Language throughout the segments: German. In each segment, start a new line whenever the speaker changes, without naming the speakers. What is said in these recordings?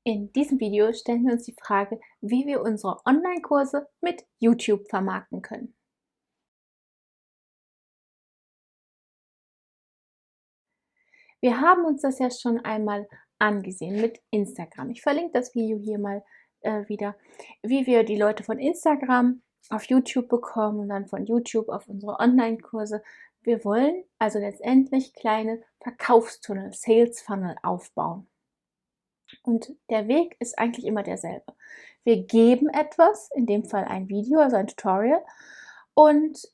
In diesem Video stellen wir uns die Frage, wie wir unsere Online-Kurse mit YouTube vermarkten können. Wir haben uns das ja schon einmal angesehen mit Instagram. Ich verlinke das Video hier mal wieder, wie wir die Leute von Instagram auf YouTube bekommen und dann von YouTube auf unsere Online-Kurse. Wir wollen also letztendlich kleine Verkaufstunnel, Sales Funnel aufbauen. Und der Weg ist eigentlich immer derselbe. Wir geben etwas, in dem Fall ein Video, also ein Tutorial, und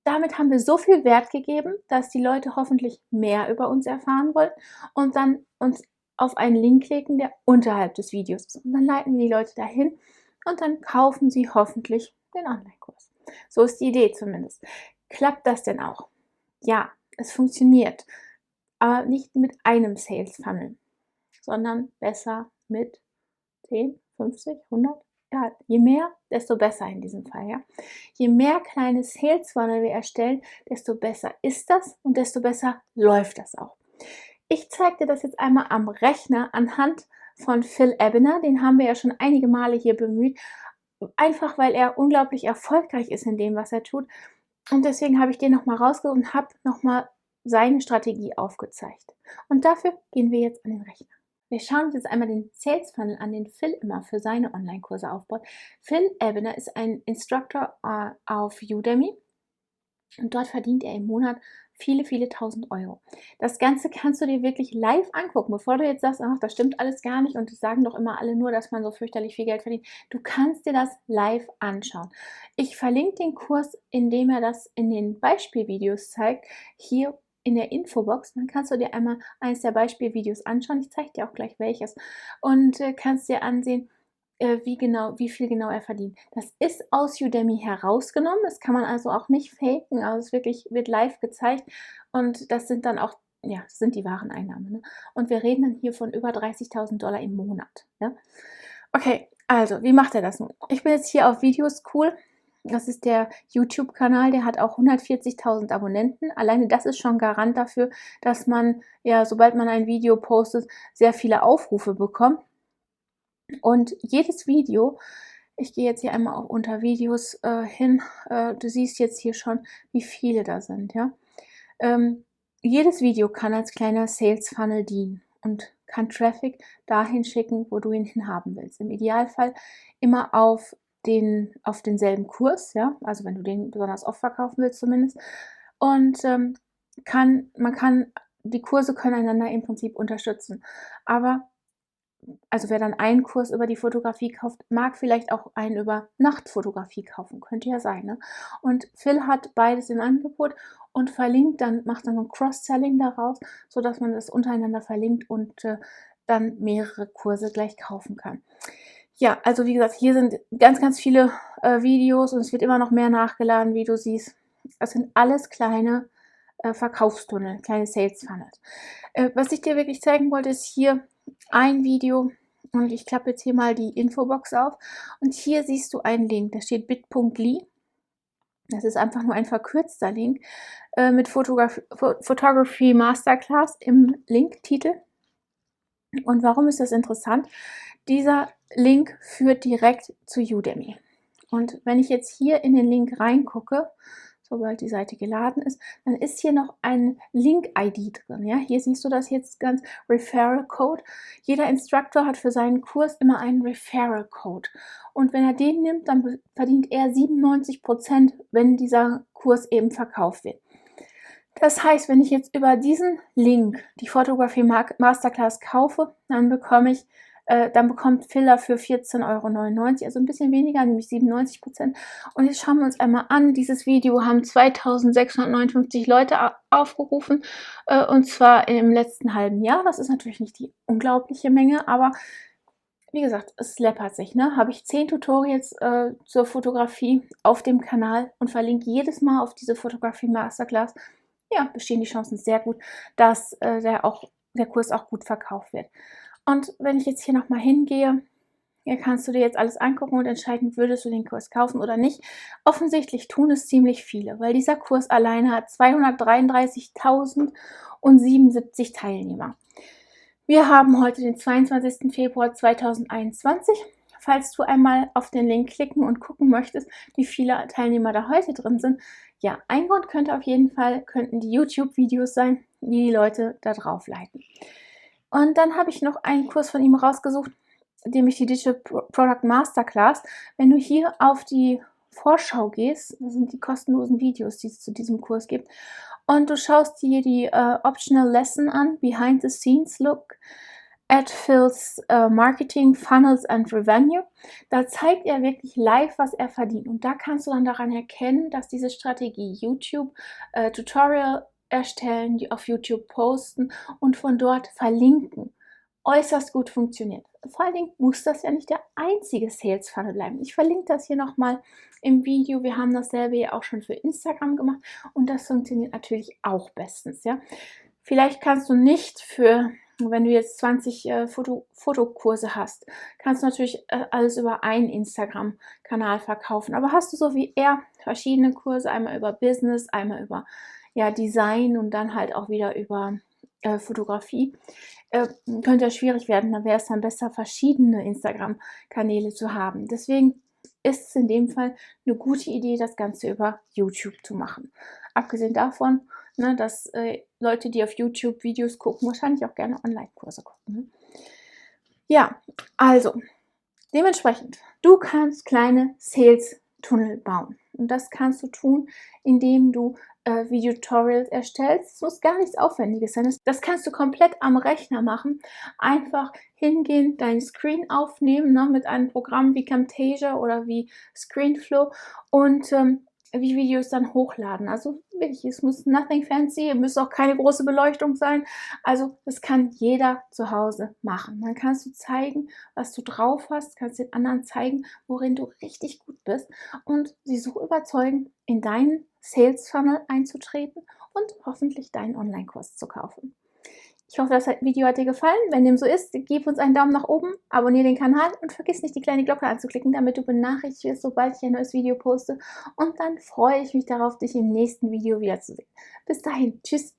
damit haben wir so viel Wert gegeben, dass die Leute hoffentlich mehr über uns erfahren wollen und dann uns auf einen Link klicken, der unterhalb des Videos ist. Und dann leiten wir die Leute dahin und dann kaufen sie hoffentlich den Online-Kurs. So ist die Idee zumindest. Klappt das denn auch? Ja, es funktioniert, aber nicht mit einem Sales Funnel, sondern besser mit 10, 50, 100. Ja, je mehr, desto besser in diesem Fall. Ja. Je mehr kleine Sales Funnel wir erstellen, desto besser ist das und desto besser läuft das auch. Ich zeige dir das jetzt einmal am Rechner anhand von Phil Ebener. Den haben wir ja schon einige Male hier bemüht, einfach weil er unglaublich erfolgreich ist in dem, was er tut. Und deswegen habe ich den nochmal rausgeholt und habe nochmal seine Strategie aufgezeigt. Und dafür gehen wir jetzt an den Rechner. Wir schauen uns jetzt einmal den Sales Funnel an, den Phil immer für seine Online-Kurse aufbaut. Phil Ebener ist ein Instructor auf Udemy und dort verdient er im Monat viele, viele tausend Euro. Das Ganze kannst du dir wirklich live angucken, bevor du jetzt sagst, ach, das stimmt alles gar nicht und das sagen doch immer alle nur, dass man so fürchterlich viel Geld verdient. Du kannst dir das live anschauen. Ich verlinke den Kurs, indem er das in den Beispielvideos zeigt, hier in der Infobox. Dann kannst du dir einmal eines der Beispielvideos anschauen. Ich zeige dir auch gleich welches und kannst dir ansehen, wie viel genau er verdient. Das ist aus Udemy herausgenommen. Das kann man also auch nicht faken. Also es wird live gezeigt und das sind dann auch, ja, das sind die wahren Einnahmen. Ne? Und wir reden dann hier von über 30.000 Dollar im Monat. Ja? Okay, also wie macht er das nun? Ich bin jetzt hier auf Videoschool. Das ist der YouTube-Kanal, der hat auch 140.000 Abonnenten. Alleine das ist schon Garant dafür, dass man, ja, sobald man ein Video postet, sehr viele Aufrufe bekommt. Und jedes Video, ich gehe jetzt hier einmal auch unter Videos hin, du siehst jetzt hier schon, wie viele da sind. Ja? Jedes Video kann als kleiner Sales Funnel dienen und kann Traffic dahin schicken, wo du ihn hinhaben willst. Im Idealfall immer auf denselben Kurs, ja, also wenn du den besonders oft verkaufen willst zumindest. Und die Kurse können einander im Prinzip unterstützen. Aber also wer dann einen Kurs über die Fotografie kauft, mag vielleicht auch einen über Nachtfotografie kaufen, könnte ja sein. Ne? Und Phil hat beides im Angebot und macht dann ein Cross-Selling daraus, sodass man das untereinander verlinkt und dann mehrere Kurse gleich kaufen kann. Ja, also wie gesagt, hier sind ganz, ganz viele Videos und es wird immer noch mehr nachgeladen, wie du siehst. Das sind alles kleine Verkaufstunnel, kleine Sales Funnels. Was ich dir wirklich zeigen wollte, ist hier ein Video und ich klappe jetzt hier mal die Infobox auf und hier siehst du einen Link, da steht bit.ly. Das ist einfach nur ein verkürzter Link mit Photography Masterclass im Linktitel. Und warum ist das interessant? Dieser Link führt direkt zu Udemy. Und wenn ich jetzt hier in den Link reingucke, sobald die Seite geladen ist, dann ist hier noch ein Link-ID drin. Ja? Hier siehst du das jetzt ganz, Referral-Code. Jeder Instructor hat für seinen Kurs immer einen Referral-Code. Und wenn er den nimmt, dann verdient er 97%, wenn dieser Kurs eben verkauft wird. Das heißt, wenn ich jetzt über diesen Link die Photography Masterclass kaufe, dann bekommt Phil dafür 14,99 €, also ein bisschen weniger, nämlich 97%. Und jetzt schauen wir uns einmal an, dieses Video haben 2.659 Leute aufgerufen, und zwar im letzten halben Jahr. Das ist natürlich nicht die unglaubliche Menge, aber wie gesagt, es läppert sich. Ne? Habe ich 10 Tutorials zur Fotografie auf dem Kanal und verlinke jedes Mal auf diese Fotografie Masterclass, ja, bestehen die Chancen sehr gut, dass der Kurs auch gut verkauft wird. Und wenn ich jetzt hier nochmal hingehe, hier kannst du dir jetzt alles angucken und entscheiden, würdest du den Kurs kaufen oder nicht. Offensichtlich tun es ziemlich viele, weil dieser Kurs alleine hat 233.077 Teilnehmer. Wir haben heute den 22. Februar 2021. Falls du einmal auf den Link klicken und gucken möchtest, wie viele Teilnehmer da heute drin sind. Ja, ein Grund könnten die YouTube-Videos sein, die die Leute da drauf leiten. Und dann habe ich noch einen Kurs von ihm rausgesucht, nämlich die Digital Product Masterclass. Wenn du hier auf die Vorschau gehst, das sind die kostenlosen Videos, die es zu diesem Kurs gibt, und du schaust dir die Optional Lesson an, Behind the Scenes Look at Phil's Marketing, Funnels and Revenue. Da zeigt er wirklich live, was er verdient. Und da kannst du dann daran erkennen, dass diese Strategie YouTube Tutorial erstellen, die auf YouTube posten und von dort verlinken, äußerst gut funktioniert. Vor allen Dingen muss das ja nicht der einzige Sales Funnel bleiben. Ich verlinke das hier nochmal im Video. Wir haben dasselbe ja auch schon für Instagram gemacht und das funktioniert natürlich auch bestens. Ja? Vielleicht kannst du nicht wenn du jetzt 20 Fotokurse hast, kannst du natürlich alles über einen Instagram-Kanal verkaufen. Aber hast du so wie er verschiedene Kurse, einmal über Business, einmal über Design und dann halt auch wieder über Fotografie, könnte ja schwierig werden. Da wäre es dann besser, verschiedene Instagram-Kanäle zu haben. Deswegen ist es in dem Fall eine gute Idee, das Ganze über YouTube zu machen. Abgesehen davon, dass Leute, die auf YouTube Videos gucken, wahrscheinlich auch gerne Online-Kurse gucken. Ne? Ja, also dementsprechend, du kannst kleine Sales-Tunnel bauen. Und das kannst du tun, indem du Videotutorials erstellst. Es muss gar nichts Aufwendiges sein. Das kannst du komplett am Rechner machen. Einfach hingehen, deinen Screen aufnehmen, mit einem Programm wie Camtasia oder wie ScreenFlow und wie Videos dann hochladen. Also wirklich, es muss nothing fancy, es muss auch keine große Beleuchtung sein. Also das kann jeder zu Hause machen. Dann kannst du zeigen, was du drauf hast, kannst den anderen zeigen, worin du richtig gut bist und sie so überzeugen, in deinen Sales Funnel einzutreten und hoffentlich deinen Online-Kurs zu kaufen. Ich hoffe, das Video hat dir gefallen. Wenn dem so ist, gib uns einen Daumen nach oben, abonniere den Kanal und vergiss nicht, die kleine Glocke anzuklicken, damit du benachrichtigt wirst, sobald ich ein neues Video poste. Und dann freue ich mich darauf, dich im nächsten Video wiederzusehen. Bis dahin, tschüss!